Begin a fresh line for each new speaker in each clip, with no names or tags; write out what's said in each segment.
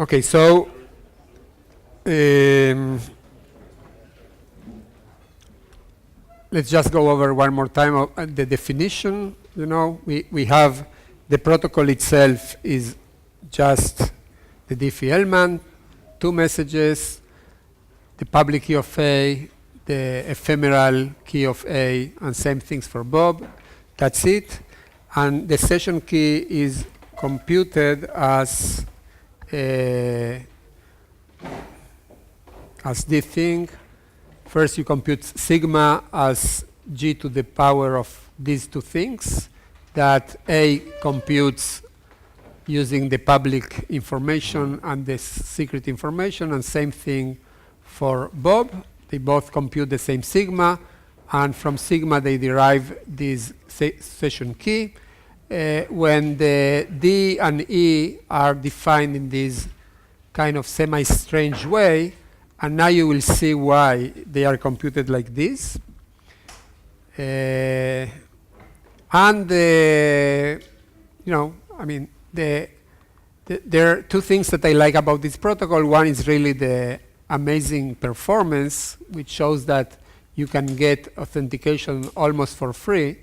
Okay, so let's just go over one more time the definition. You know, we have the protocol itself is just the Diffie-Hellman, two messages, the public key of A, the ephemeral key of A, and same things for Bob. That's it. And the session key is computed as this thing. First, you compute sigma as g to the power of these two things that A computes using the public information and the secret information, and same thing for Bob. They both compute the same sigma, and from sigma they derive this session key. When the D and E are defined in this kind of semi-strange way, and now you will see why they are computed like this. And you know, I mean, there are two things that I like about this protocol. One is really the amazing performance, which shows that you can get authentication almost for free,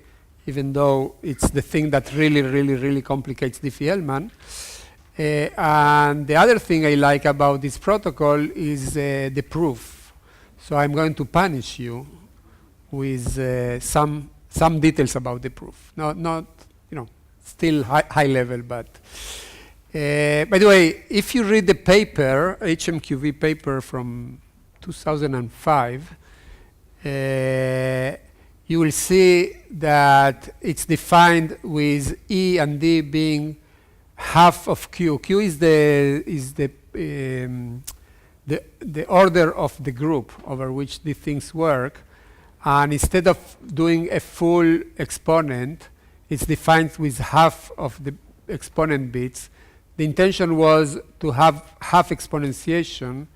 even though it's the thing that really complicates Diffie-Hellman. And the other thing I like about this protocol is the proof. So I'm going to punish you with some details about the proof. Not you know, still high level, but by the way, if you read the paper, HMQV paper from 2005, you will see that it's defined with E and D being half of Q. Q is the order of the group over which these things work, and instead of doing a full exponent, it's defined with half of the exponent bits. The intention was to have half exponentiation,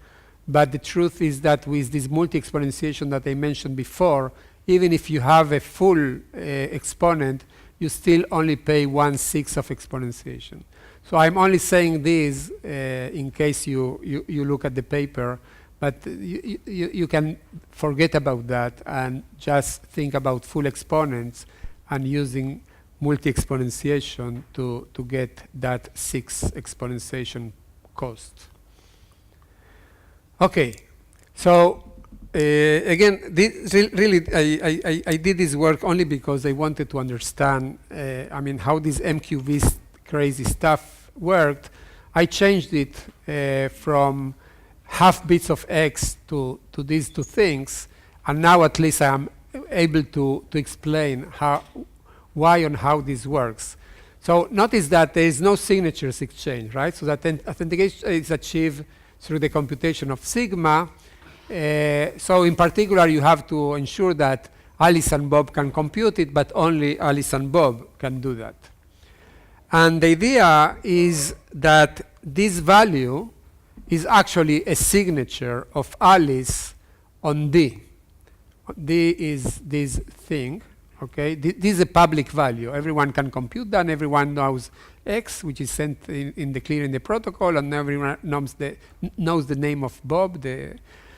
but the truth is that with this multi-exponentiation that I mentioned before, even if you have a full exponent, you still only pay 1/6 of exponentiation. So I'm only saying this in case you look at the paper, but you can forget about that and just think about full exponents and using multi-exponentiation to get that 6 exponentiation cost. Okay, so again, really, I did this work only because I wanted to understand, I mean, how this MQV crazy stuff worked. I changed it from half bits of X to these two things, and now at least I am able to explain why and how this works. So notice that there is no signatures exchange, right? So that authentication is achieved through the computation of sigma. So in particular, you have to ensure that Alice and Bob can compute it, but only Alice and Bob can do that. And the idea is that this value is actually a signature of Alice on D. D is this thing, okay? This is a public value. Everyone can compute that, and everyone knows X, which is sent in the clear in the protocol, and everyone knows the name of Bob.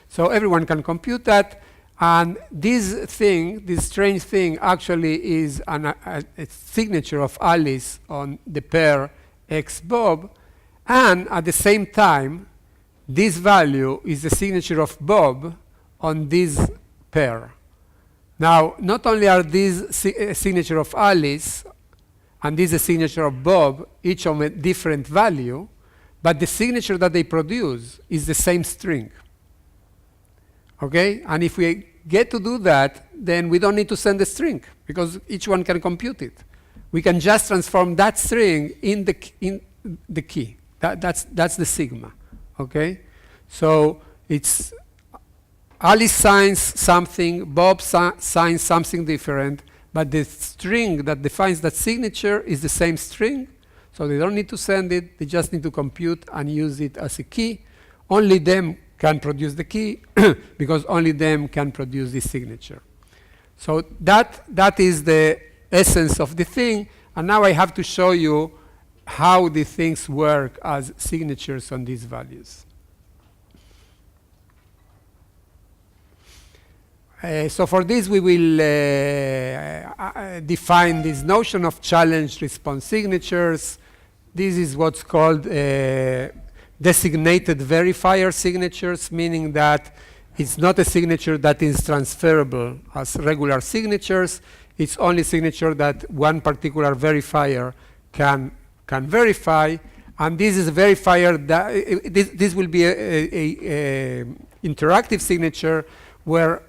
So everyone can compute that, and this thing, this strange thing, actually is a signature of Alice on the pair X Bob, and at the same time, this value is the signature of Bob on this pair. Now, not only are these a signature of Alice and this is a signature of Bob, each of a different value, but the signature that they produce is the same string. Okay? And if we get to do that, then we don't need to send the string because each one can compute it. We can just transform that string in the key. That's the sigma. Okay? So it's Alice signs something, Bob signs something different, but the string that defines that signature is the same string, so they don't need to send it, they just need to compute and use it as a key. Only them can produce the key because only them can produce this signature. So that is the essence of the thing, and now I have to show you how the things work as signatures on these values. So for this, we will define this notion of challenge response signatures. This is what's called designated verifier signatures, meaning that it's not a signature that is transferable as regular signatures. It's only signature that one particular verifier can verify. And this is a verifier that this will be a interactive signature where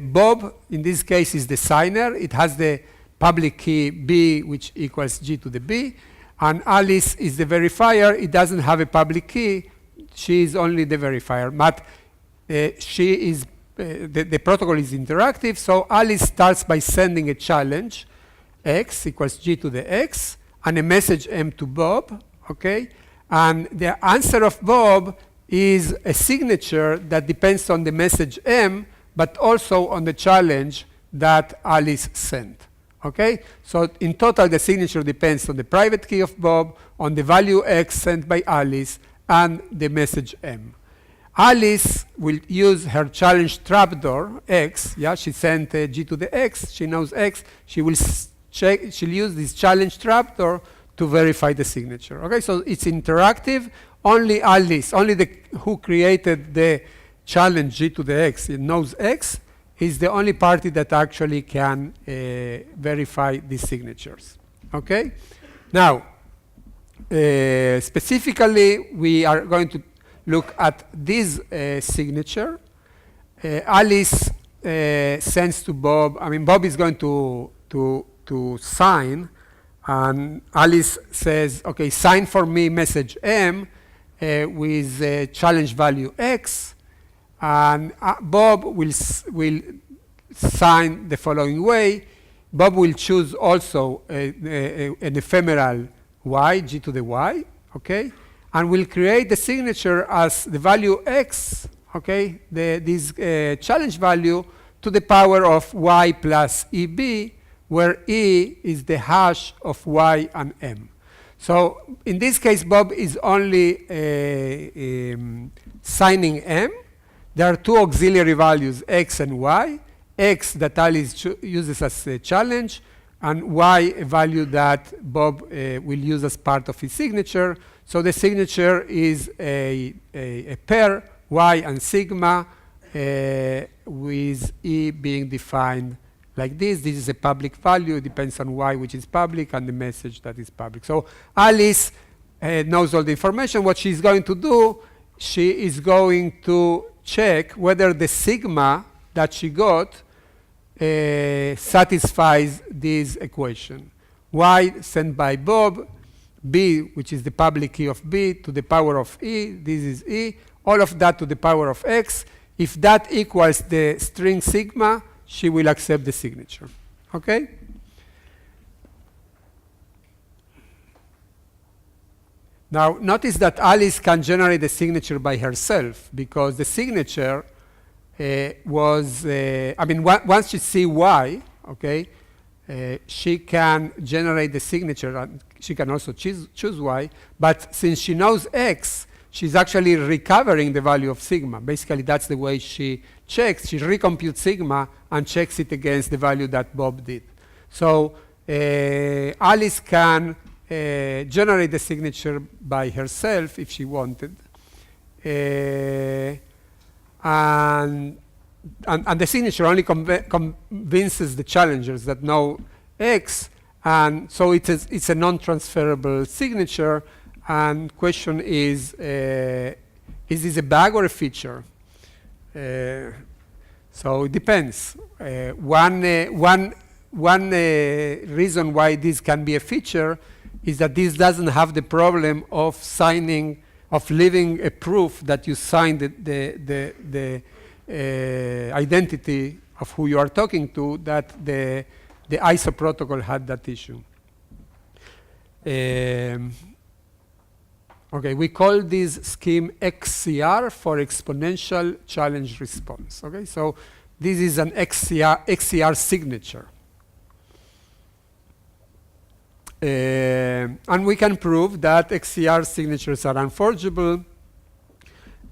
Bob, in this case, is the signer. It has the public key B, which equals G to the B. And Alice is the verifier. It doesn't have a public key. She is only the verifier. But she is the protocol is interactive. So Alice starts by sending a challenge, X equals G to the X, and a message M to Bob. Okay? And the answer of Bob is a signature that depends on the message M, but also on the challenge that Alice sent. Okay? So in total, the signature depends on the private key of Bob, on the value X sent by Alice, and the message M. Alice will use her challenge trapdoor, X. Yeah, she sent G to the X. She knows X. She will check. She'll use this challenge trapdoor to verify the signature. Okay, so it's interactive. Only Alice, only the who created the challenge G to the X, it knows X, is the only party that actually can verify these signatures. Okay? Now, specifically, we are going to look at this signature. Alice sends to Bob. I mean, Bob is going to sign, and Alice says, "Okay, sign for me message M with challenge value X." And Bob will sign the following way. Bob will choose also an ephemeral Y, G to the Y, okay? And will create the signature as the value X, okay? This challenge value to the power of Y plus EB, where E is the hash of Y and M. So in this case, Bob is only signing M. There are two auxiliary values, X and Y. X that Alice uses as a challenge, and Y a value that Bob will use as part of his signature. So the signature is a pair, Y and sigma, with E being defined like this. This is a public value. It depends on Y, which is public, and the message that is public. So Alice knows all the information. What she's going to do, she is going to check whether the sigma that she got satisfies this equation. Y sent by Bob, B, which is the public key of B, to the power of E, this is E, all of that to the power of X. If that equals the string sigma, she will accept the signature. Okay? Now, notice that Alice can generate the signature by herself, because the signature was, once she sees Y, okay, she can generate the signature, and she can also choose Y, but since she knows X, she's actually recovering the value of sigma. Basically, that's the way she checks. She recomputes sigma and checks it against the value that Bob did. So Alice can generate the signature by herself if she wanted. And the signature only convinces the challengers that know X, and so it's a non-transferable signature. And question is this a bug or a feature? So it depends. One reason why this can be a feature is that this doesn't have the problem of signing, of leaving a proof that you signed the identity of who you are talking to, that the ISO protocol had that issue. Okay, we call this scheme XCR for exponential challenge response. Okay, so this is an XCR signature. And we can prove that XCR signatures are unforgeable,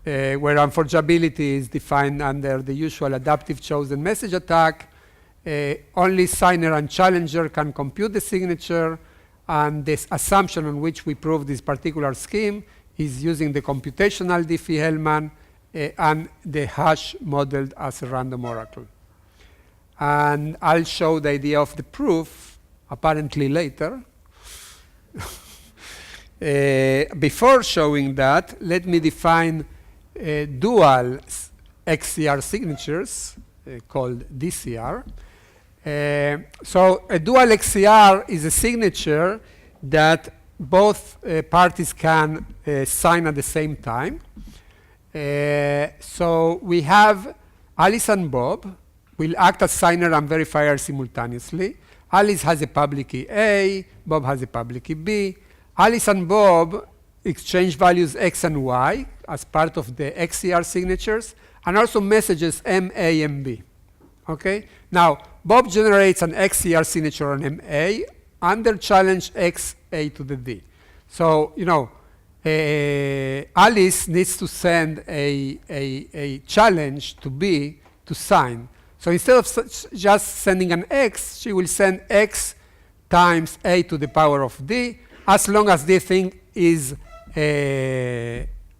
where unforgeability is defined under the usual adaptive chosen message attack. Only signer and challenger can compute the signature, and this assumption on which we prove this particular scheme is using the computational Diffie-Hellman and the hash modeled as a random oracle. And I'll show the idea of the proof apparently later. Before showing that, let me define dual XCR signatures called DCR. So a dual XCR is a signature that both parties can sign at the same time. So we have Alice and Bob will act as signer and verifier simultaneously. Alice has a public key A, Bob has a public key B. Alice and Bob exchange values X and Y as part of the XCR signatures, and also messages M, A, and B. Okay? Now, Bob generates an XCR signature on MA under challenge X, A to the D. So, you know, Alice needs to send a challenge to B to sign. So instead of just sending an X, she will send X times A to the power of D, as long as the thing is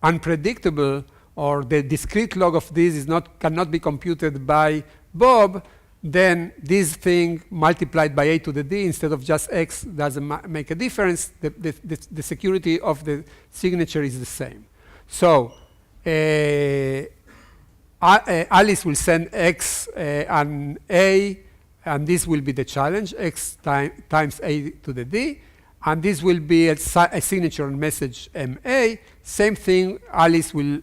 unpredictable, or the discrete log of this cannot be computed by Bob, then this thing multiplied by A to the D instead of just X doesn't make a difference. The security of the signature is the same. So Alice will send X and A, and this will be the challenge, X times A to the D. And this will be a signature on message MA. Same thing, Alice will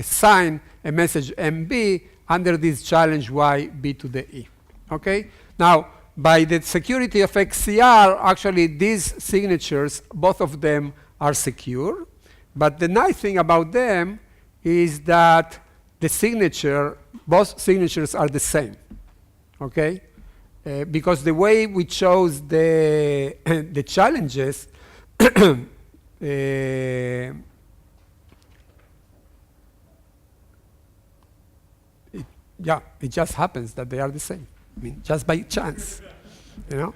sign a message MB under this challenge Y, B to the E. Okay? Now, by the security of XCR, actually these signatures, both of them are secure. But the nice thing about them is that the signature, both signatures are the same. Okay? Because the way we chose the the challenges, it just happens that they are the same. I mean, just by chance, you know.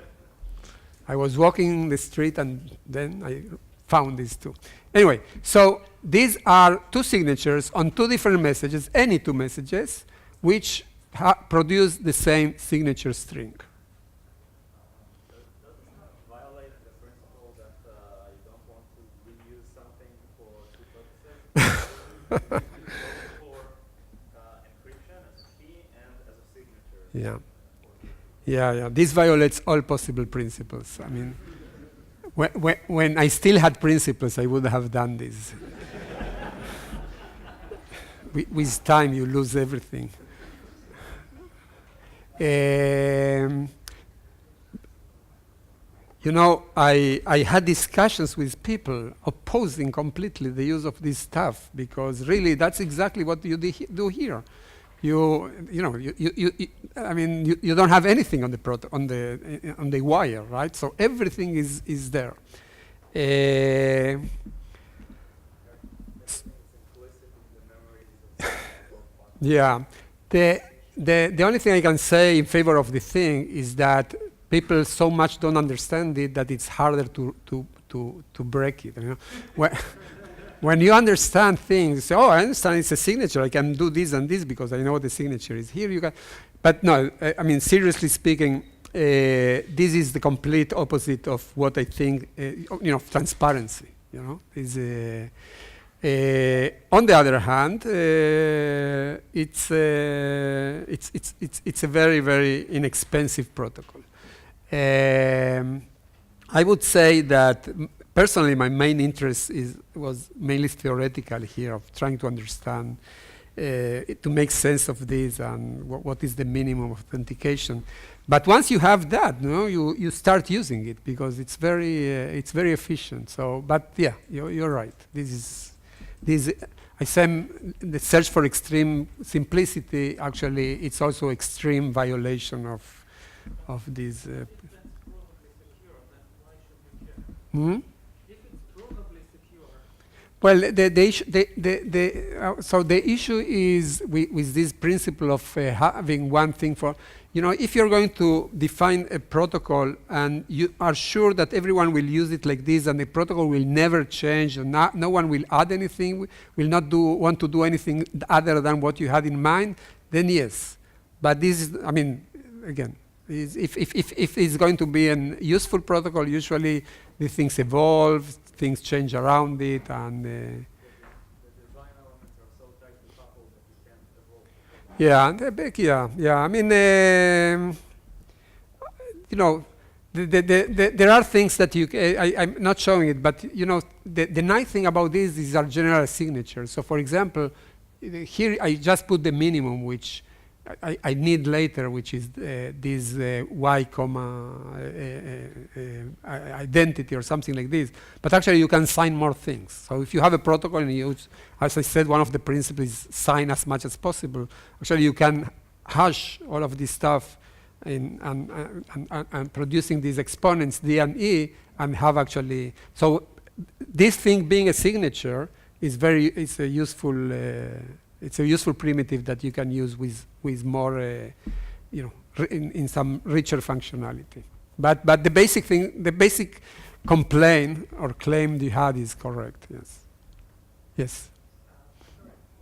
I was walking the street and then I found these two. Anyway, so these are two signatures on two different messages, any two messages, which produce the same signature string.
Does not violate the principle that you don't want to reuse something for two purposes? For encryption as a key and as a signature.
Yeah. This violates all possible principles. I mean, when I still had principles, I would have done this. With time, you lose everything. You know, I had discussions with people opposing completely the use of this stuff, because really that's exactly what you do here. You don't have anything on the wire, right? So everything is there. Yeah. The only thing I can say in favor of the thing is that people so much don't understand it that it's harder to break it. You know? When you understand things, you say, oh, I understand it's a signature. I can do this and this because I know the signature is here. You can, but no, I mean, seriously speaking, this is the complete opposite of what I think, of transparency. You know, on the other hand, it's a very, very inexpensive protocol. I would say that personally, my main interest was mainly theoretical here, of trying to understand, to make sense of this and what is the minimum of authentication. But once you have that, you start using it because it's very efficient. So, but yeah, you're right. I say the search for extreme simplicity. Actually, it's also extreme violation of these. Hmm?
If it's provably secure,
Well, so the issue is with this principle of having one thing for, if you're going to define a protocol and you are sure that everyone will use it like this and the protocol will never change and no one will add anything, will not want to do anything other than what you had in mind, then yes. But this is, I mean, again, if it's going to be a useful protocol, usually the things evolve, things change around it, and
the design elements are so tightly coupled that you can't evolve.
yeah. I mean, there are things that I'm not showing it, but the nice thing about this is our general signature. So, for example, here I just put the minimum, which I need later, which is this y comma identity or something like this. But actually, you can sign more things. So if you have a protocol and you use, as I said, one of the principles is sign as much as possible. Actually, you can hash all of this stuff and producing these exponents D and E and have actually. So this thing being a signature is it's a useful. It's a useful primitive that you can use with more, in some richer functionality. But the basic thing, the basic complaint or claim you had is correct. Yes. Yes.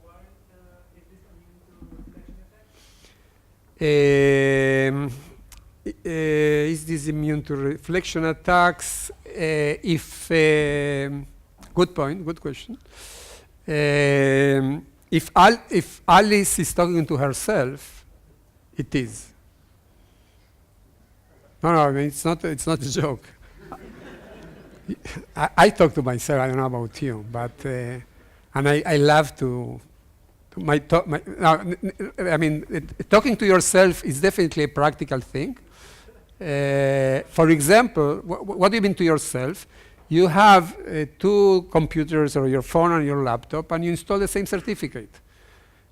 Why is this immune to reflection effects?
Is this immune to reflection attacks? Good point. Good question. If Alice is talking to herself, it is. No, I mean, it's not a joke. I talk to myself. I don't know about you, but and I love talking to yourself is definitely a practical thing. For example, what do you mean to yourself? You have two computers or your phone and your laptop, and you install the same certificate.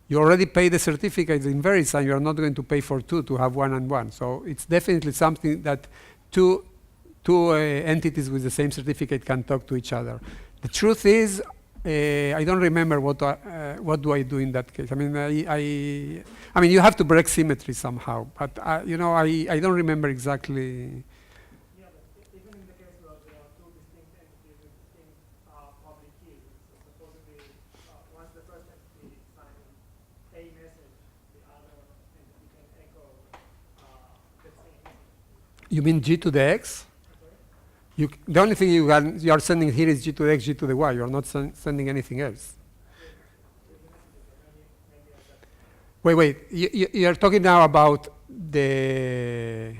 You already pay the certificate in VeriSign. You are not going to pay for two to have one and one. So it's definitely something that two entities with the same certificate can talk to each other. The truth is, I don't remember what do I do in that case. I mean, I mean, you have to break symmetry somehow, but I don't remember exactly.
Yeah, but even in the case where there are two distinct entities with distinct public keys, so supposedly once the first entity signs a message, the other entity can echo the same message.
You mean G to the X? The only thing you are sending here is G to the X, G to the Y. You are not sending anything else. Wait. You are talking now about the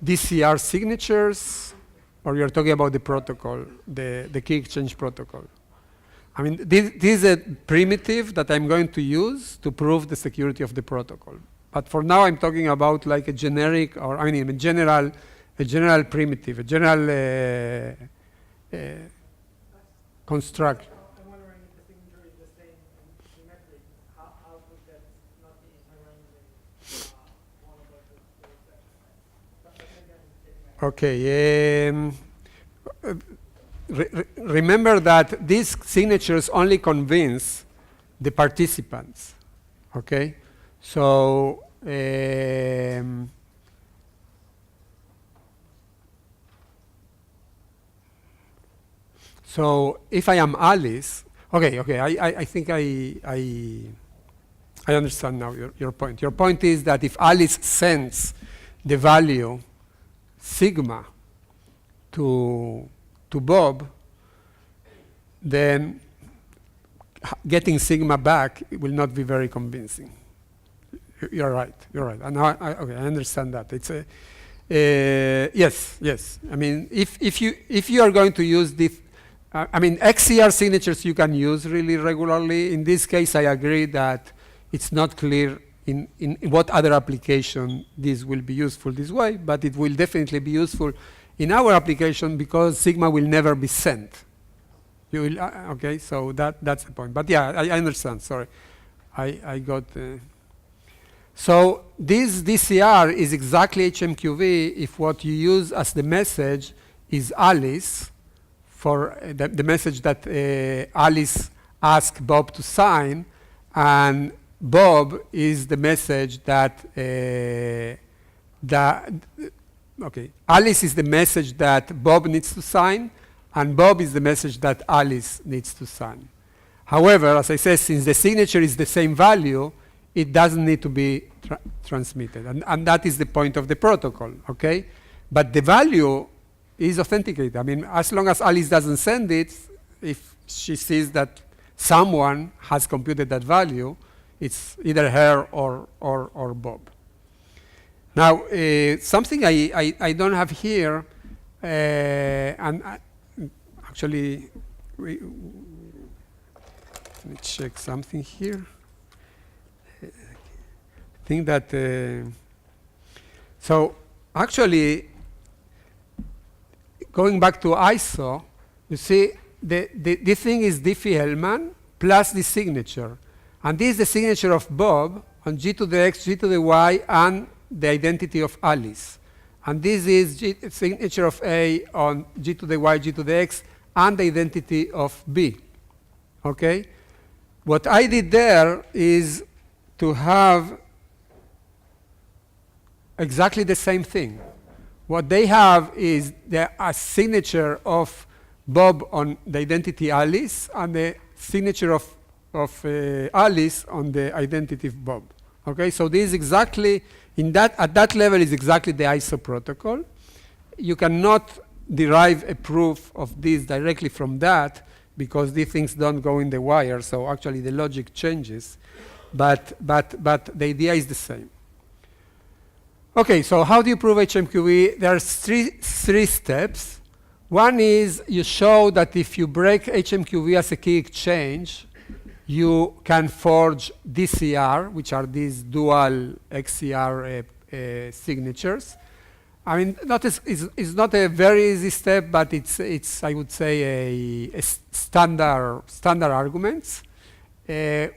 DCR signatures, or you're talking about the protocol, the key exchange protocol? I mean, this is a primitive that I'm going to use to prove the security of the protocol. But for now, I'm talking about like a generic, or I mean, a general primitive, a general construct.
I'm wondering if the signature is the same and symmetric. How would that not be inherently one of the
Okay. Remember that these signatures only convince the participants. Okay, so. So if I am Alice, okay, I think I understand now your point. Your point is that if Alice sends the value sigma to Bob, then getting sigma back will not be very convincing. You're right. And now I understand that. It's a yes. I mean, if you are going to use this. I mean, XCR signatures you can use really regularly. In this case, I agree that it's not clear in what other application this will be useful this way, but it will definitely be useful in our application because sigma will never be sent. You will, okay, so that's the point. But yeah, I understand, sorry. I got... So this DCR is exactly HMQV if what you use as the message is Alice, for the message that Alice asked Bob to sign, and Bob is the message that Alice is the message that Bob needs to sign, and Bob is the message that Alice needs to sign. However, as I said, since the signature is the same value, it doesn't need to be transmitted, and that is the point of the protocol, okay? But the value is authenticated. I mean, as long as Alice doesn't send it, if she sees that someone has computed that value, it's either her or Bob. Now, something I don't have here, and actually, let me check something here. I think that, so actually, going back to ISO, you see, this thing is Diffie-Hellman plus the signature. And this is the signature of Bob on G to the X, G to the Y, and the identity of Alice. And this is signature of A on G to the Y, G to the X, and the identity of B. Okay? What I did there is to have exactly the same thing. What they have is a signature of Bob on the identity Alice, and the signature of Alice on the identity of Bob. Okay, so this is exactly at that level is exactly the ISO protocol. You cannot derive a proof of this directly from that because these things don't go in the wire. So actually, the logic changes, but the idea is the same. Okay, so how do you prove HMQV? There's three steps. One is you show that if you break HMQV as a key exchange, you can forge DCR, which are these dual XCR signatures. I mean, it's not a very easy step, but it's I would say a standard arguments.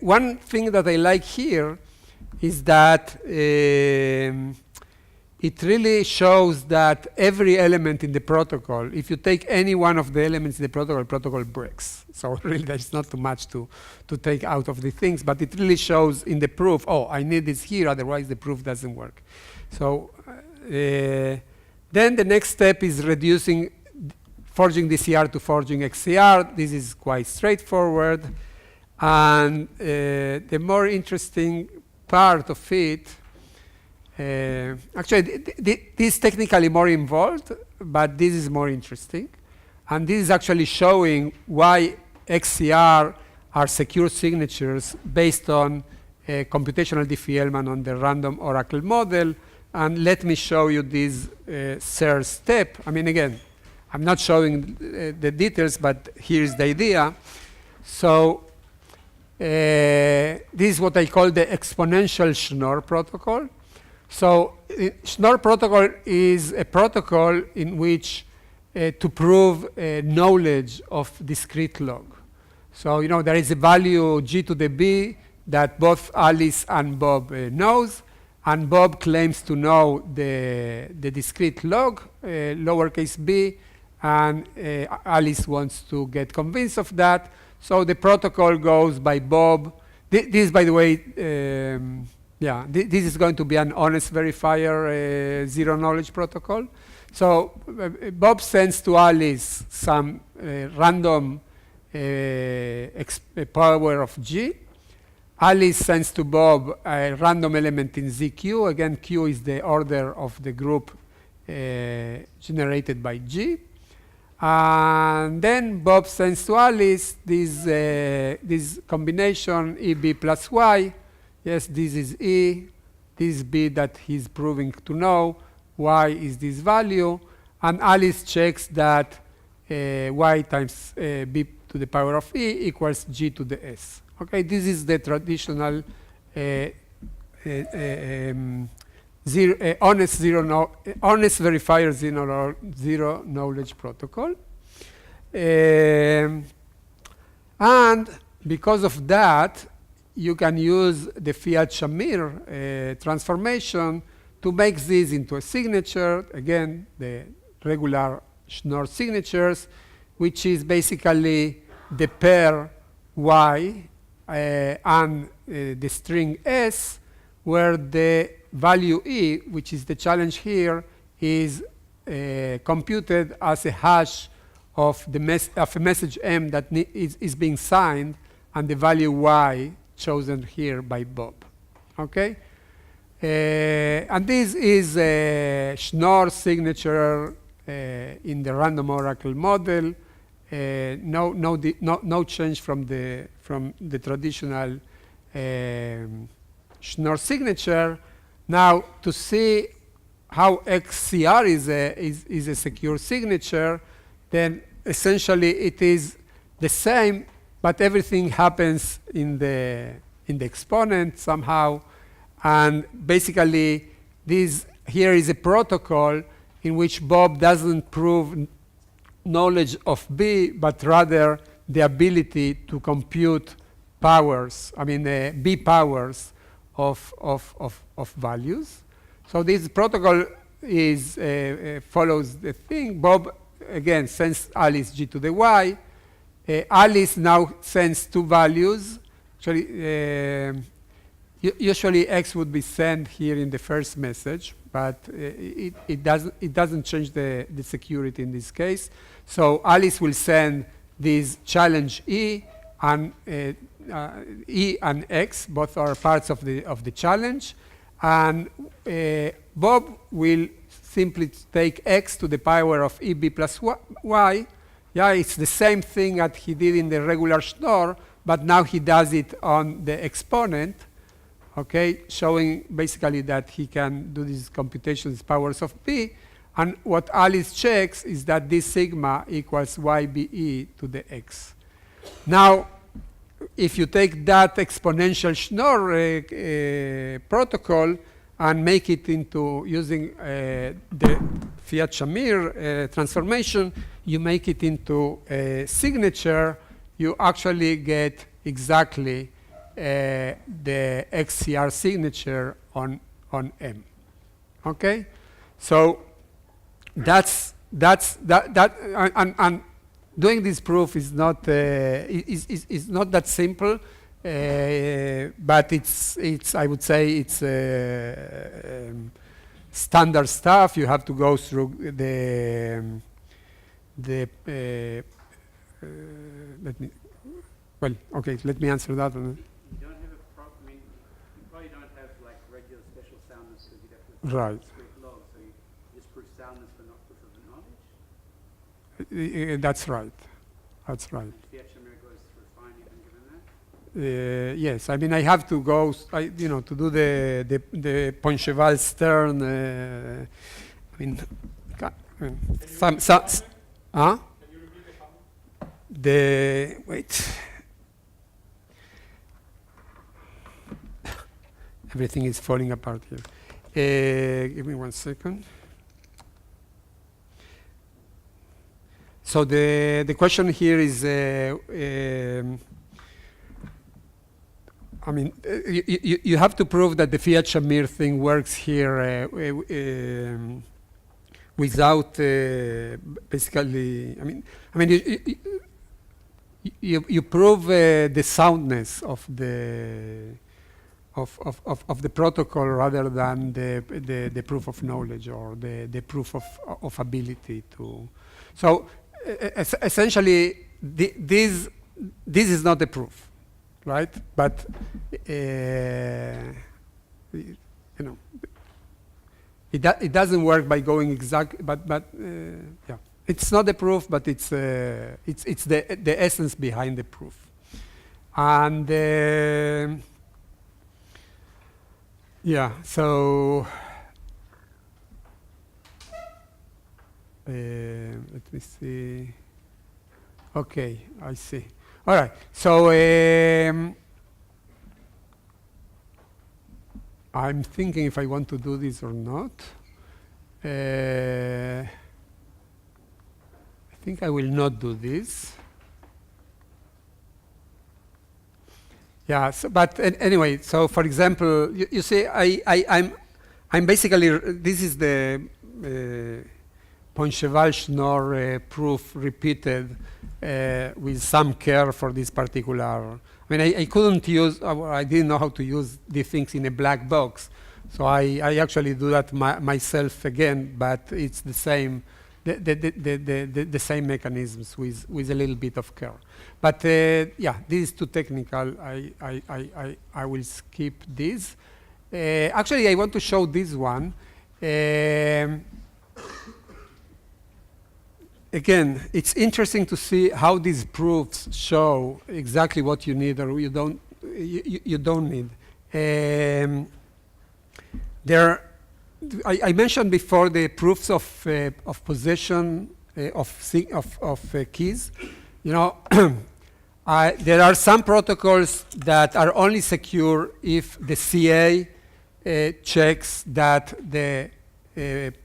One thing that I like here is that it really shows that every element in the protocol, if you take any one of the elements in the protocol breaks. So really there's not too much to take out of the things, but it really shows in the proof, oh, I need this here, otherwise the proof doesn't work. So then the next step is forging DCR to forging XCR. This is quite straightforward. And the more interesting part of it, actually, this is technically more involved, but this is more interesting. And this is actually showing why XCR are secure signatures based on computational Diffie-Hellman on the random oracle model. And let me show you this third step. I mean, again, I'm not showing the details, but here's the idea. So this is what I call the exponential Schnoor protocol. So Schnoor protocol is a protocol in which to prove knowledge of discrete log. So, you know, there is a value G to the B that both Alice and Bob knows, and Bob claims to know the discrete log, lowercase b, and Alice wants to get convinced of that. So the protocol goes by Bob. This, by the way, this is going to be an honest verifier zero knowledge protocol. So Bob sends to Alice some random power of G. Alice sends to Bob a random element in ZQ. Again, Q is the order of the group generated by G. And then Bob sends to Alice this combination EB plus Y. Yes, this is E, this is B that he's proving to know, Y is this value, and Alice checks that Y times B to the power of E equals G to the S. Okay, this is the traditional honest verifier zero knowledge protocol. And because of that, you can use the Fiat-Shamir transformation to make this into a signature. Again, the regular Schnoor signatures, which is basically the pair y and the string s, where the value e, which is the challenge here, is computed as a hash of a message m that is being signed, and the value y chosen here by Bob. Okay? And this is a Schnoor signature in the random oracle model. No change from the traditional Schnoor signature. Now, to see how XCR is a secure signature, then essentially it is the same, but everything happens in the exponent somehow. And basically, this here is a protocol in which Bob doesn't prove knowledge of B, but rather the ability to compute powers, B powers of values. So this protocol is follows the thing. Bob, again, sends Alice G to the Y. Alice now sends two values. Actually, usually X would be sent here in the first message, but it doesn't change the security in this case. So Alice will send this challenge E and X, both are parts of the challenge, and Bob will simply take X to the power of EB plus Y. Yeah, it's the same thing that he did in the regular Schnoor, but now he does it on the exponent. Okay, showing basically that he can do these computations powers of P. And what Alice checks is that this sigma equals YBE to the X. Now, if you take that exponential Schnoor protocol and make it into using the Fiat-Shamir transformation, you make it into a signature, you actually get exactly the XCR signature on M. Okay, so that's and doing this proof is not is not that simple, but it's I would say it's standard stuff. You have to go through the let me answer that one.
You don't have you probably don't have like regular special soundness because you'd have to
Right.
discrete log, so you just prove soundness but not proof of the knowledge.
That's right. That's right.
Fiat-Shamir goes through fine even given that.
Yes, I mean I have to go, to do the Poincheval Stern. Some. Huh? Wait. Everything is falling apart here. Give me 1 second. So the question here is, you have to prove that the Fiat-Shamir thing works here without basically. You prove the soundness of the protocol rather than the proof of knowledge or the proof of ability to. So essentially, this is not a proof, right? But it doesn't work by going exact. But yeah, it's not a proof, but it's the essence behind the proof, and. Yeah, so let me see. Okay, I see. All right, so I'm thinking if I want to do this or not. I think I will not do this. Yeah, but anyway, so for example, you see, I'm basically, this is the Poincheval Schnoor proof repeated with some care for this particular. I mean, I couldn't use, I didn't know how to use these things in a black box. So I actually do that myself again, but it's the same, the same mechanisms with a little bit of care. But yeah, this is too technical. I will skip this. Actually, I want to show this one. Again, it's interesting to see how these proofs show exactly what you need or you don't need. I mentioned before the proofs of possession of keys. You know, there are some protocols that are only secure if the CA checks that the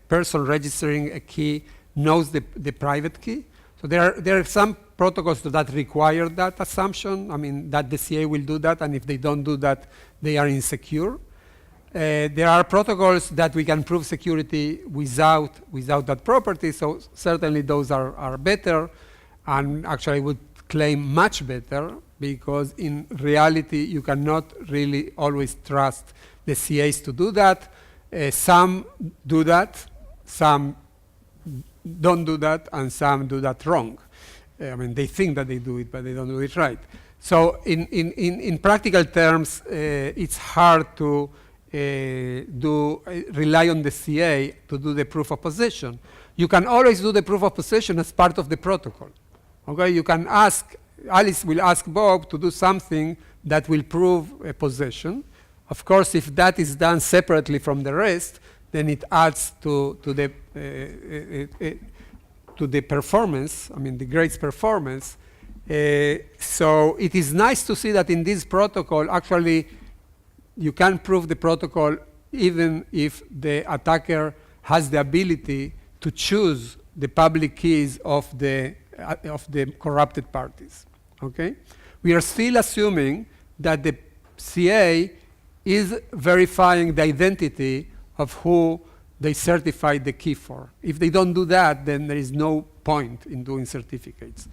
person registering a key knows the private key. So there are some protocols that require that assumption. I mean, that the CA will do that, and if they don't do that, they are insecure. There are protocols that we can prove security without that property, so certainly those are better, and actually I would claim much better, because in reality you cannot really always trust the CAs to do that. Some do that, some don't do that, and some do that wrong. I mean, they think that they do it, but they don't do it right. So in practical terms, it's hard to rely on the CA to do the proof of possession. You can always do the proof of possession as part of the protocol. Okay, you can ask, Alice will ask Bob to do something that will prove a possession. Of course, if that is done separately from the rest, then it adds to the performance, I mean the grade's performance. So it is nice to see that in this protocol, actually, you can prove the protocol even if the attacker has the ability to choose the public keys of the corrupted parties. Okay? We are still assuming that the CA is verifying the identity of who they certified the key for. If they don't do that, then there is no point in doing certificates.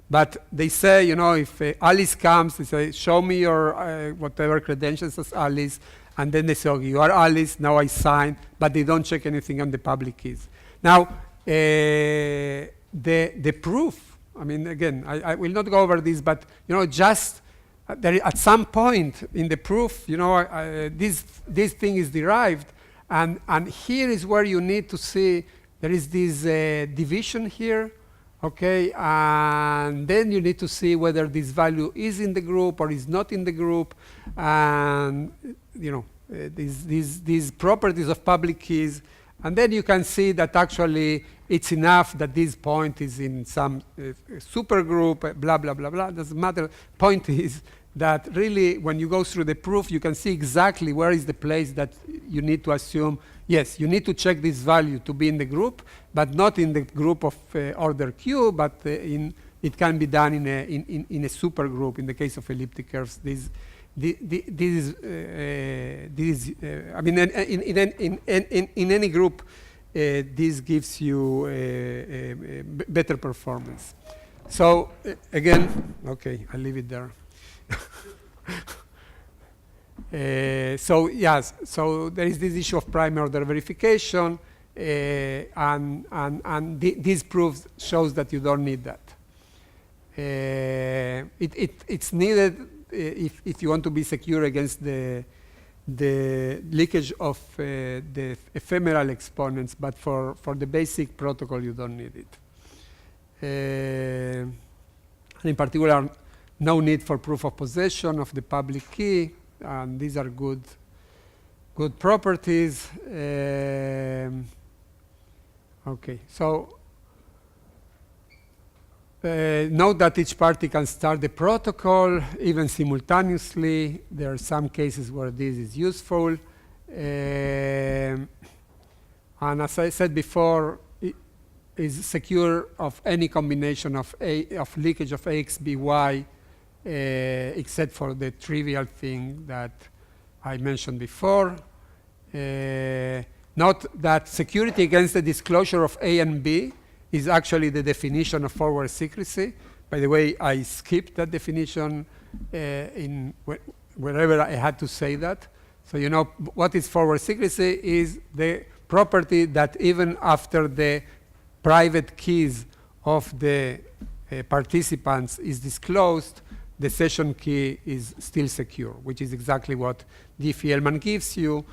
But they say, you know, if Alice comes, they say, show me your whatever credentials as Alice, and then they say, okay, you are Alice, now I sign, but they don't check anything on the public keys. Now, the proof, I mean, again, I will not go over this, but, you know, just at some point in the proof, you know, this thing is derived, and here is where you need to see there is this division here. Okay, and then you need to see whether this value is in the group or is not in the group, and you know these properties of public keys, and then you can see that actually it's enough that this point is in some super group, blah blah blah blah. Doesn't matter. Point is that really, when you go through the proof, you can see exactly where is the place that you need to assume. Yes, you need to check this value to be in the group, but not in the group of order Q, but it can be done in a super group. In the case of elliptic curves, I mean, in any group, this gives you better performance. So again, okay, I'll leave it there. So yes, so there is this issue of prime order verification, and this proof shows that you don't need that. It's needed if you want to be secure against the leakage of the ephemeral exponents, but for the basic protocol you don't need it. And in particular, no need for proof of possession of the public key, and these are good properties. Okay, so note that each party can start the protocol even simultaneously. There are some cases where this is useful, and as I said before, it is secure of any combination of leakage of AX, BY, except for the trivial thing that I mentioned before. Note that security against the disclosure of A and B is actually the definition of forward secrecy. By the way, I skipped that definition wherever I had to say that. So you know what is forward secrecy is the property that even after the private keys of the participants is disclosed, the session key is still secure, which is exactly what Diffie-Hellman gives you.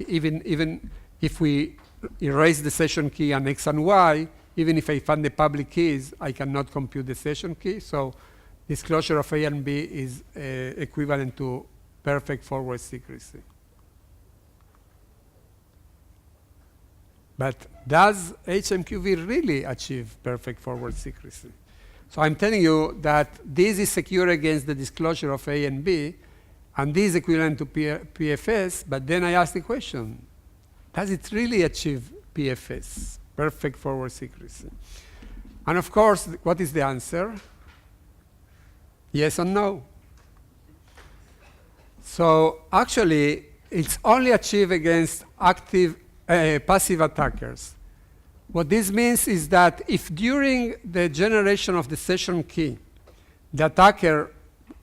Even if we erase the session key on X and Y, even if I find the public keys, I cannot compute the session key. So disclosure of A and B is equivalent to perfect forward secrecy. But does HMQV really achieve perfect forward secrecy? So I'm telling you that this is secure against the disclosure of A and B, and this is equivalent to PFS, but then I ask the question, does it really achieve PFS, perfect forward secrecy? And of course, what is the answer? Yes or no? So actually, it's only achieved against passive attackers. What this means is that if during the generation of the session key, the attacker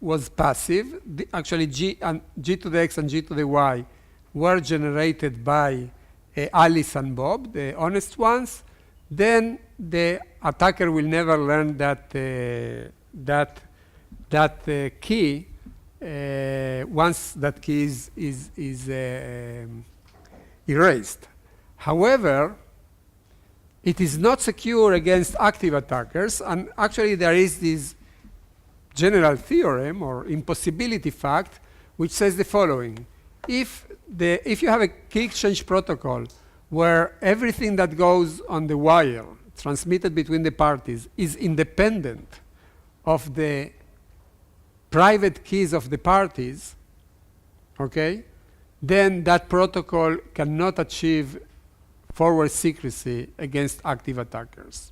was passive, actually G to the X and G to the Y were generated by Alice and Bob, the honest ones, then the attacker will never learn that key once that key is erased. However, it is not secure against active attackers, and actually there is this general theorem or impossibility fact which says the following. If you have a key exchange protocol where everything that goes on the wire transmitted between the parties is independent of the private keys of the parties, okay, then that protocol cannot achieve forward secrecy against active attackers.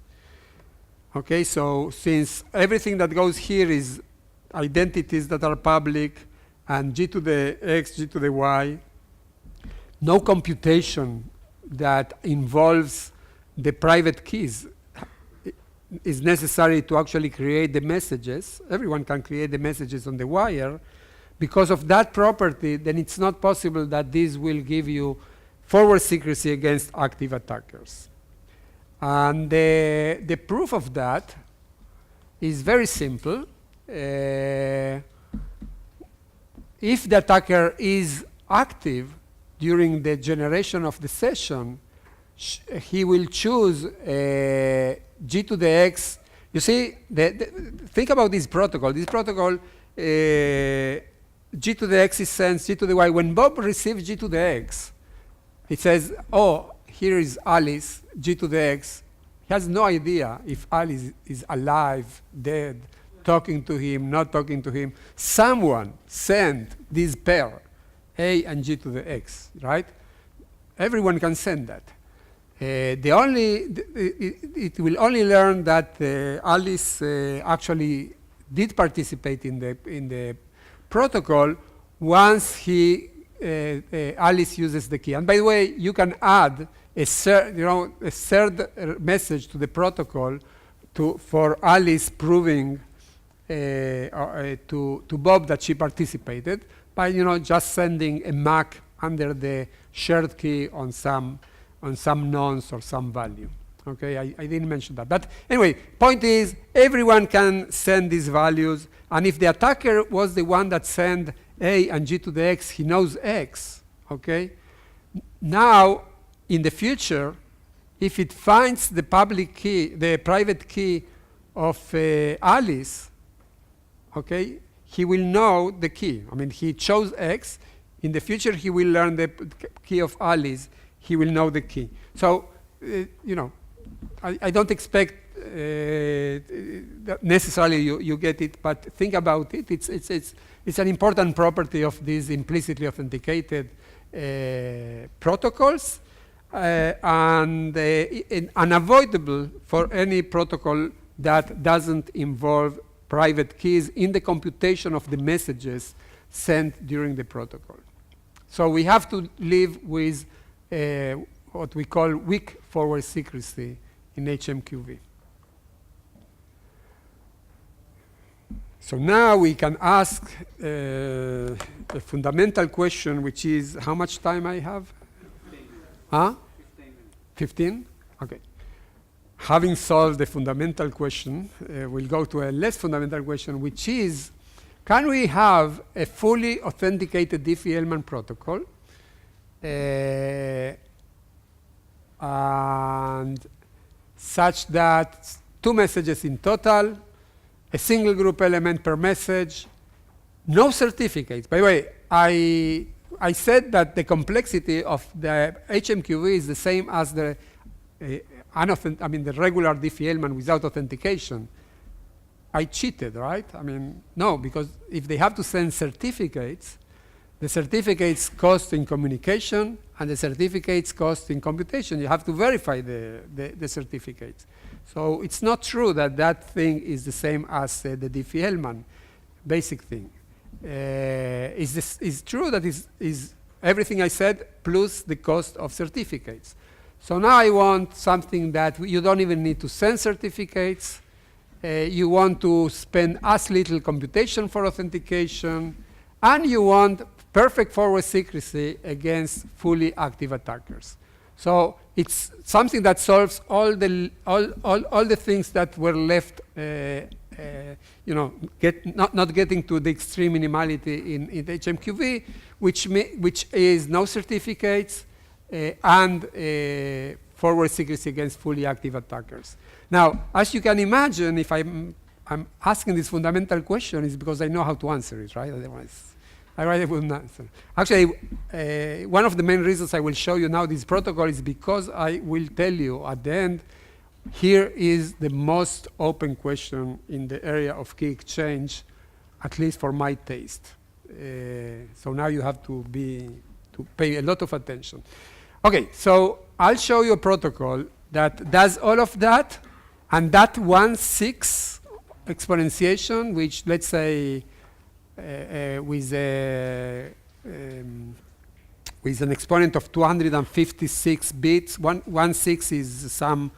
Okay, so since everything that goes here is identities that are public and G to the X, G to the Y, no computation that involves the private keys is necessary to actually create the messages. Everyone can create the messages on the wire. Because of that property, then it's not possible that this will give you forward secrecy against active attackers. And the proof of that is very simple. If the attacker is active during the generation of the session, he will choose G to the X. You see, think about this protocol. This protocol, G to the X is sent, G to the Y. When Bob receives G to the X, it says, oh, here is Alice, G to the X. He has no idea if Alice is alive, dead, talking to him, not talking to him. Someone sent this pair, A and G to the X, right? Everyone can send that. It will only learn that Alice actually did participate in the protocol once Alice uses the key. And by the way, you can add a third message to the protocol for Alice proving to Bob that she participated by just sending a MAC under the shared key on some nonce or some value. Okay, I didn't mention that. But anyway, point is, everyone can send these values, and if the attacker was the one that sent A and G to the X, he knows X. Okay? Now, in the future, if it finds the public key, the private key of Alice, okay, he will know the key. I mean, he chose X. In the future, he will learn the key of Alice. He will know the key. So, I don't expect that necessarily you get it, but think about it. It's an important property of these implicitly authenticated protocols, and unavoidable for any protocol that doesn't involve private keys in the computation of the messages sent during the protocol. So we have to live with what we call weak forward secrecy in HMQV. So now we can ask a fundamental question, which is how much time I have?
15 minutes.
Huh?
15 minutes.
15? Okay. Having solved the fundamental question, we'll go to a less fundamental question, which is, can we have a fully authenticated Diffie-Hellman protocol and such that 2 messages in total, a single group element per message, no certificates. By the way, I said that the complexity of the HMQV is the same as the the regular Diffie-Hellman without authentication. I cheated, right? I mean, no, because if they have to send certificates, the certificates cost in communication and the certificates cost in computation. You have to verify the certificates. So it's not true that that thing is the same as the Diffie-Hellman basic thing. It's true that is everything I said plus the cost of certificates. So now I want something that you don't even need to send certificates. You want to spend as little computation for authentication, and you want perfect forward secrecy against fully active attackers. So it's something that solves all the things that were left, not getting to the extreme minimality in the HMQV, which is no certificates and forward secrecy against fully active attackers. Now, as you can imagine, if I'm asking this fundamental question, it's because I know how to answer it, right? Otherwise, I rather wouldn't answer. Actually, one of the main reasons I will show you now this protocol is because I will tell you at the end, here is the most open question in the area of key exchange, at least for my taste. So now you have to pay a lot of attention. Okay, so I'll show you a protocol that does all of that, and that 1/6 exponentiation, which let's say with an exponent of 256 bits, 1/6 is some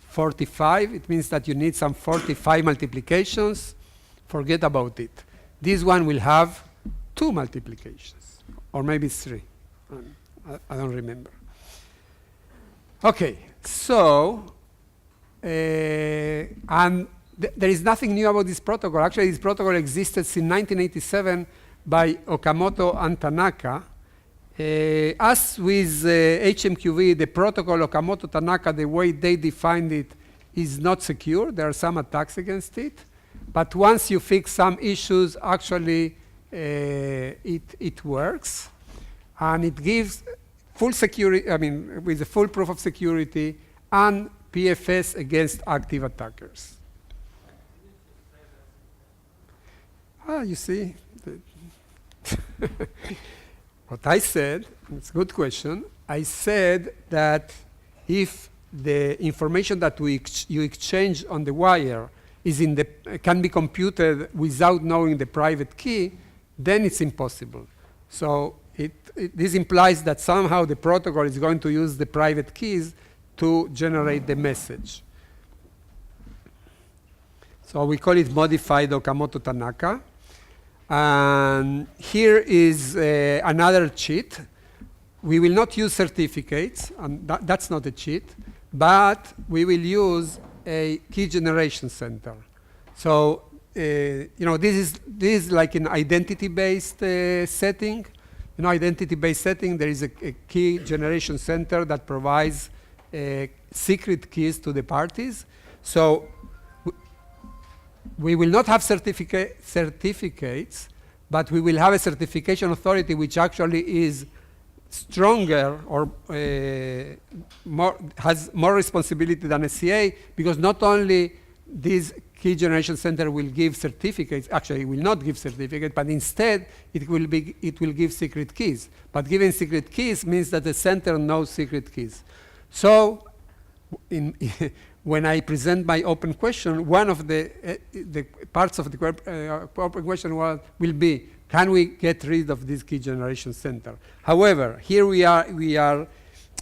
45. It means that you need some 45 multiplications. Forget about it. This one will have 2 multiplications, or maybe 3. I don't remember. Okay, so, and there is nothing new about this protocol. Actually, this protocol existed since 1987 by Okamoto and Tanaka. As with HMQV, the protocol Okamoto-Tanaka, the way they defined it, is not secure. There are some attacks against it. But once you fix some issues, actually, it works. And it gives full security, with a full proof of security and PFS against active attackers. You see. What I said, it's a good question. I said that if the information that you exchange on the wire can be computed without knowing the private key, then it's impossible. So this implies that somehow the protocol is going to use the private keys to generate the message. So we call it modified Okamoto-Tanaka. And here is another cheat. We will not use certificates, and that's not a cheat, but we will use a key generation center. So this is like an identity-based setting. Identity-based setting, there is a key generation center that provides secret keys to the parties. So we will not have certificates, but we will have a certification authority which actually is stronger or has more responsibility than a CA, because not only this key generation center will give certificates, actually it will not give certificates, but instead it will give secret keys. But giving secret keys means that the center knows secret keys. So when I present my open question, one of the parts of the open question will be, can we get rid of this key generation center? However, here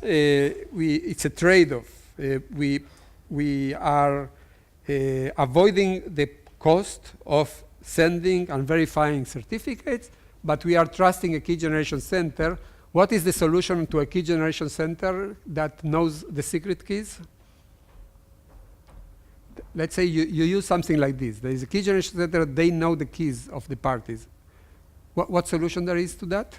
it's a trade-off. We are avoiding the cost of sending and verifying certificates, but we are trusting a key generation center. What is the solution to a key generation center that knows the secret keys? Let's say you use something like this. There is a key generation center, they know the keys of the parties. What solution there is to that?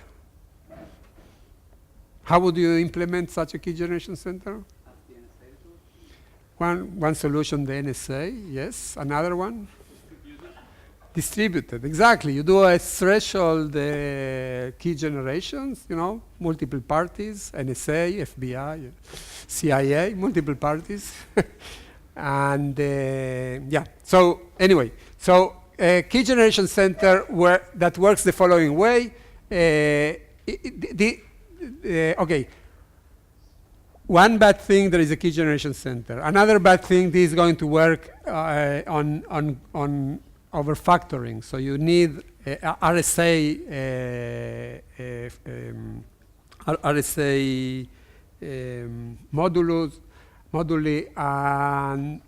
How would you implement such a key generation center?
Ask the NSA to do it.
One solution, the NSA, yes. Another one? Distributed, exactly. You do a threshold key generations, multiple parties, NSA, FBI, CIA, multiple parties. And yeah, so anyway, so a key generation center that works the following way. Okay, one bad thing, there is a key generation center. Another bad thing, this is going to work on overfactoring. So you need RSA moduli, and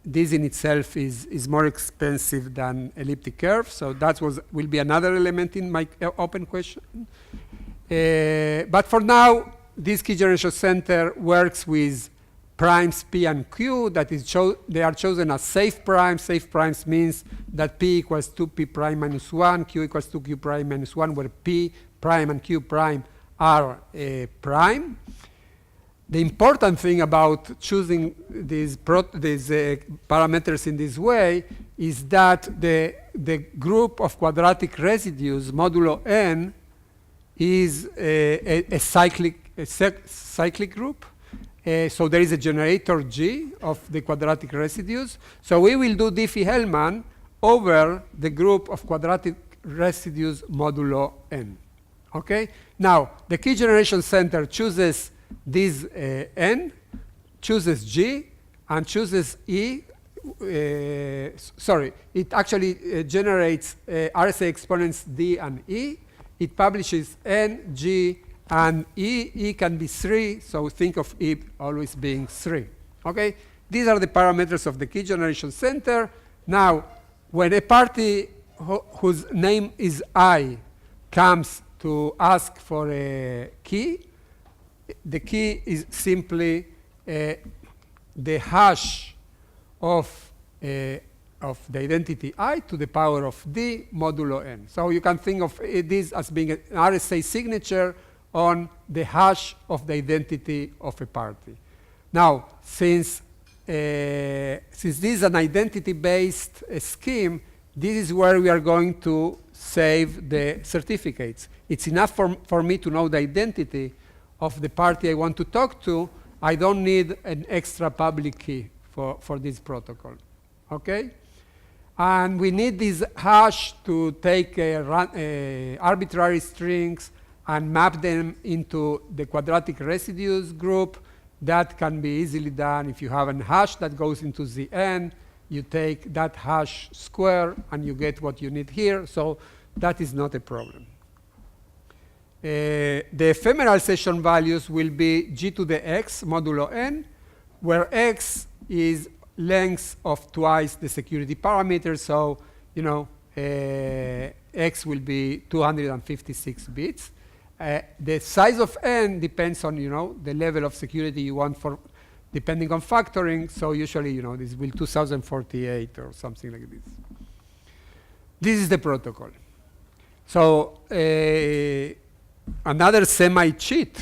this in itself is more expensive than elliptic curve. So that will be another element in my open question. But for now, this key generation center works with primes P and Q. That is, they are chosen as safe primes. Safe primes means that P equals 2P prime minus 1, Q equals 2Q prime minus 1, where P prime and Q prime are prime. The important thing about choosing these parameters in this way is that the group of quadratic residues modulo n is a cyclic group. So there is a generator G of the quadratic residues. So we will do Diffie-Hellman over the group of quadratic residues modulo n. Okay? Now, the key generation center chooses this n, chooses G, and chooses E. Sorry, it actually generates RSA exponents D and E. It publishes N, G, and E. E can be 3, so think of E always being 3. Okay? These are the parameters of the key generation center. Now, when a party whose name is I comes to ask for a key, the key is simply the hash of the identity I to the power of D modulo n. So you can think of this as being an RSA signature on the hash of the identity of a party. Now, since this is an identity-based scheme, this is where we are going to save the certificates. It's enough for me to know the identity of the party I want to talk to. I don't need an extra public key for this protocol. Okay? And we need this hash to take arbitrary strings and map them into the quadratic residues group. That can be easily done. If you have a hash that goes into the n, you take that hash square and you get what you need here. So that is not a problem. The ephemeral session values will be G to the X modulo n, where X is length of twice the security parameter. So, X will be 256 bits. The size of n depends on, the level of security you want for, depending on factoring. So usually, this will 2048 or something like this. This is the protocol. So another semi-cheat.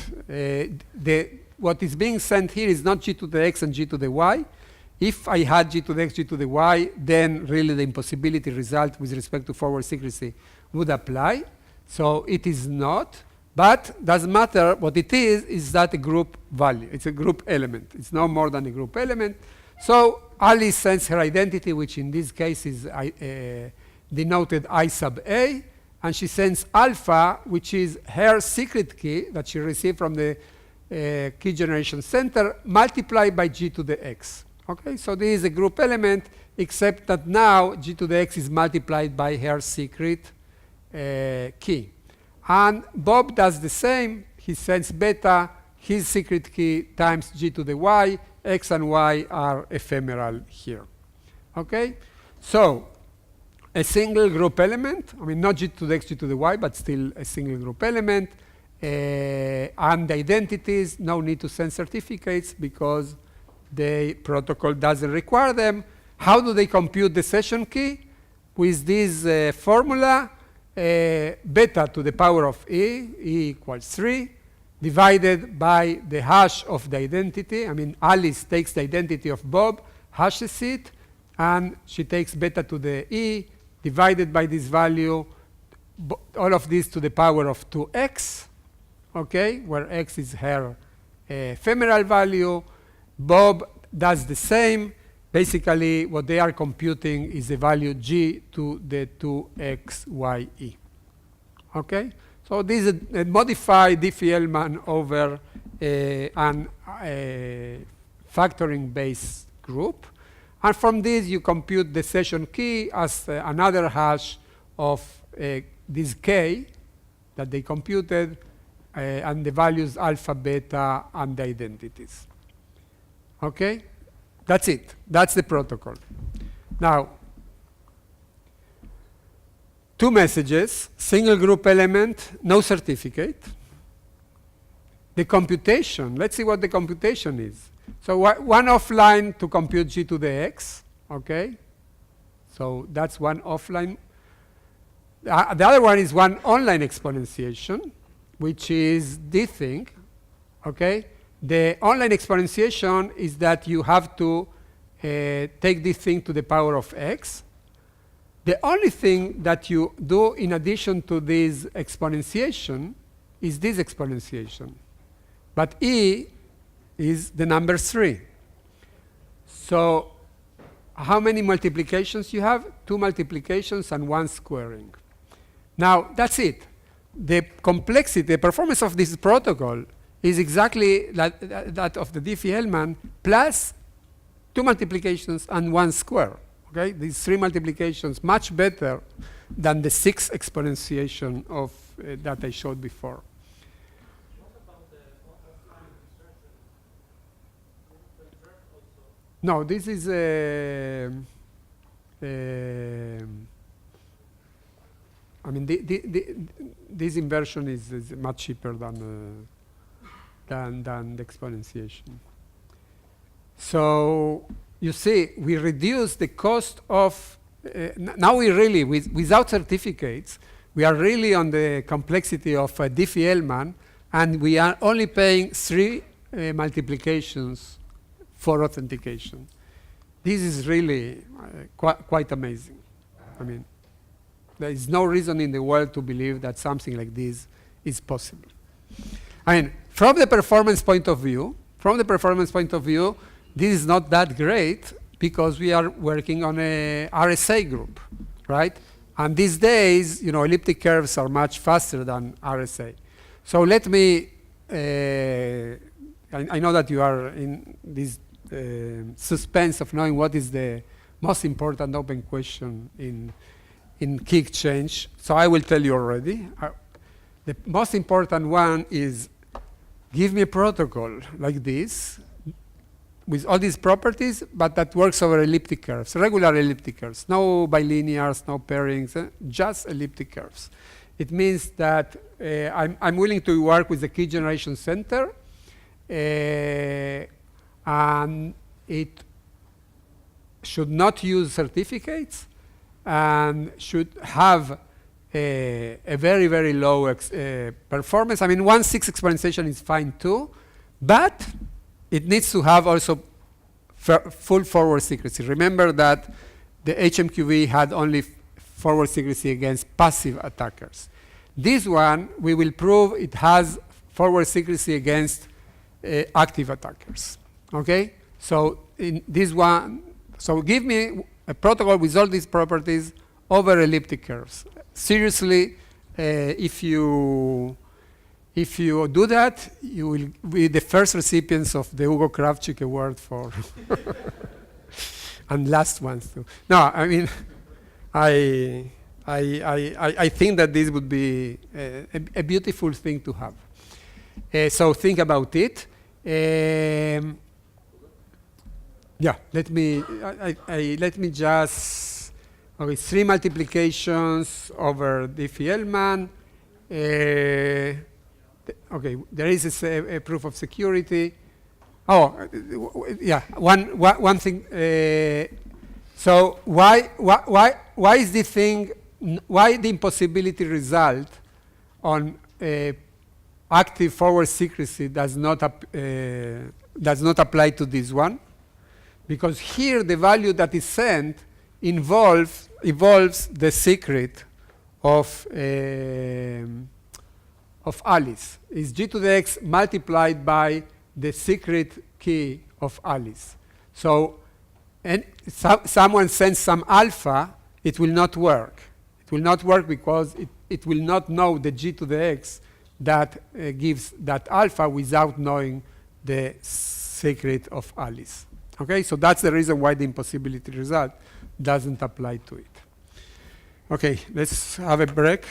What is being sent here is not G to the X and G to the Y. If I had G to the X, G to the Y, then really the impossibility result with respect to forward secrecy would apply. So it is not. But doesn't matter. What it is that a group value. It's a group element. It's no more than a group element. So Alice sends her identity, which in this case is denoted I sub A. And she sends alpha, which is her secret key that she received from the key generation center, multiplied by G to the X. Okay, so this is a group element, except that now g to the x is multiplied by her secret key. And Bob does the same. He sends beta, his secret key, times g to the y. X and y are ephemeral here. Okay? So a single group element, I mean, not g to the x, g to the y, but still a single group element. And the identities, no need to send certificates because the protocol doesn't require them. How do they compute the session key? With this formula, beta to the power of e equals 3, divided by the hash of the identity. I mean, Alice takes the identity of Bob, hashes it, and she takes beta to the e, divided by this value, all of this to the power of 2x, okay, where x is her ephemeral value. Bob does the same. Basically, what they are computing is the value g to the 2xye. Okay? So this is a modified Diffie-Hellman over an factoring-based group. And from this, you compute the session key as another hash of this k that they computed, and the values alpha, beta, and the identities. Okay? That's it. That's the protocol. Now, two messages, single group element, no certificate. The computation, let's see what the computation is. So one offline to compute g to the x, okay? So that's one offline. The other one is one online exponentiation, which is this thing, okay? The online exponentiation is that you have to take this thing to the power of x. The only thing that you do in addition to this exponentiation is this exponentiation. But e is the number 3. So how many multiplications you have? 2 multiplications and 1 squaring. Now, that's it. The complexity, the performance of this protocol is exactly that of the Diffie-Hellman plus 2 multiplications and 1 square. Okay? These 3 multiplications much better than the 6 exponentiation of that I showed before.
What about the offline insertion? Will it convert also?
No, this is I mean, this inversion is much cheaper than the exponentiation. So you see, we reduce the cost of, now we really, without certificates, we are really on the complexity of Diffie-Hellman, and we are only paying 3 multiplications for authentication. This is really quite amazing. I mean, there is no reason in the world to believe that something like this is possible. I mean, from the performance point of view, this is not that great because we are working on a RSA group, right? And these days, you know, elliptic curves are much faster than RSA. So let me, I know that you are in this suspense of knowing what is the most important open question in key exchange. So I will tell you already. The most important one is give me a protocol like this with all these properties, but that works over elliptic curves, regular elliptic curves, no bilinears, no pairings, just elliptic curves. It means that I'm willing to work with the key generation center, and it should not use certificates and should have a very, very low performance. I mean, 1/6 exponentiation is fine too, but it needs to have also full forward secrecy. Remember that the HMQV had only forward secrecy against passive attackers. This one, we will prove it has forward secrecy against active attackers. Okay? So in this one, so give me a protocol with all these properties over elliptic curves. Seriously, if you do that, you will be the first recipients of the Hugo Krawczyk Award for and last ones too. No, I mean, I think that this would be a beautiful thing to have. So think about it. Yeah, let me just, okay, 3 multiplications over Diffie-Hellman. Okay, there is a proof of security. Oh, yeah, one thing. So why is the thing, why the impossibility result on active forward secrecy does not apply to this one? Because here the value that is sent involves the secret of Alice. Is g to the x multiplied by the secret key of Alice. So someone sends some alpha, it will not work. It will not work because it will not know the g to the x that gives that alpha without knowing the secret of Alice. Okay, so that's the reason why the impossibility result doesn't apply to it. Okay, let's have a break.